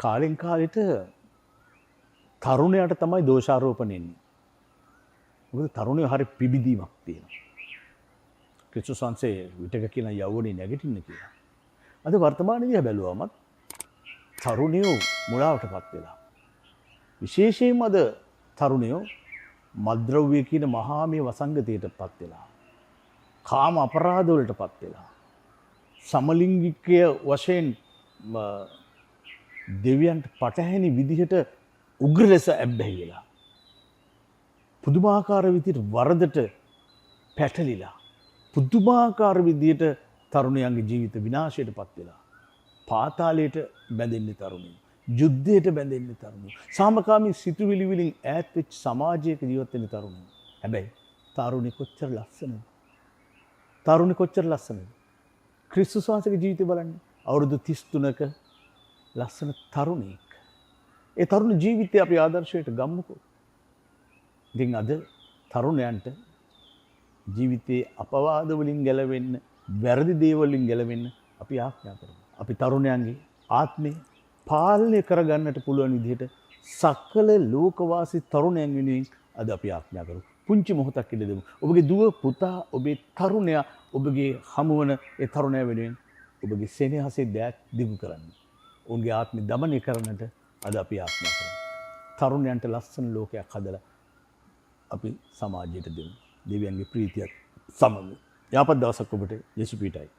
කාලෙන් කාලෙට තරුණයාට තමයි දෝෂාරෝපණය එන්නේ. මොකද තරුණයෝ හරි පිබිදීමක් තියෙනවා. ක්‍රිස්තුස් වහන්සේ විටක කියන යෞවනේ නැගිටින්න කියලා. අද වර්තමානයේදී බැලුවම තරුණයෝ මුලාවටපත් වෙලා. විශේෂයෙන්ම අද තරුණයෝ මද්ද්‍රව්‍ය කියන මහා මේ වසංගතයටපත් වෙලා. කාම අපරාධ වලටපත් වෙලා. සමලිංගිකය වශයෙන් දෙවියන්ට පටහැනි විදිහට උග්‍ර ලෙස ඇබ්බැහි වෙලා. පුදුමාකාර විදිහට වරදට පැටලිලා. පුදුමාකාර විදිහට තරුණයන්ගේ ජීවිත විනාශයටපත් වෙලා. පාතාලයට බැඳෙන්නේ තරුණයෝ. යුද්ධයට බැඳෙන්නේ තරුණයෝ. සාමකාමී සිතුවිලි වලින් ඈත් වෙච්ච සමාජයක ජීවත් වෙන තරුණයෝ. හැබැයි තරුණි කොච්චර ලස්සනද? තරුණි කොච්චර ලස්සනද? ක්‍රිස්තුස් වහන්සේගේ ජීවිතය බලන්න. අවුරුදු 33ක ලස්සන තරුණයෙක්. ඒ තරුණ ජීවිතය අපි ආදර්ශයට ගමුකෝ. ඉතින් අද තරුණයන්ට ජීවිතයේ අපවාද වලින් ගැලවෙන්න, වැරදි දේවල් වලින් ගැලවෙන්න අපි ආඥා කරමු. අපි තරුණයන්ගේ ආත්මය පාලනය කරගන්නට පුළුවන් විදිහට සකල ලෝකවාසී තරුණයන් වෙනුවෙන් අද අපි ආඥා කරමු. පුංචි මොහොතක් ඉඳ දෙමු. ඔබගේ දුව පුතා, ඔබේ තරුණයා, ඔබගේ හමුවන ඒ තරුණයා වෙනුවෙන් ඔබගේ සෙනෙහසේ දෑත් දිගු කරන්න. ඔවුන්ගේ ආත්මය දමනය කරන්නට අද අපි ආඥා කරමු. තරුණයන්ට ලස්සන ලෝකයක් හදලා අපි සමාජයට දෙමු. දෙවියන්ගේ ප්‍රීතියත් සමග. යහපත් දවසක් ඔබට. යේසු පීඨයි.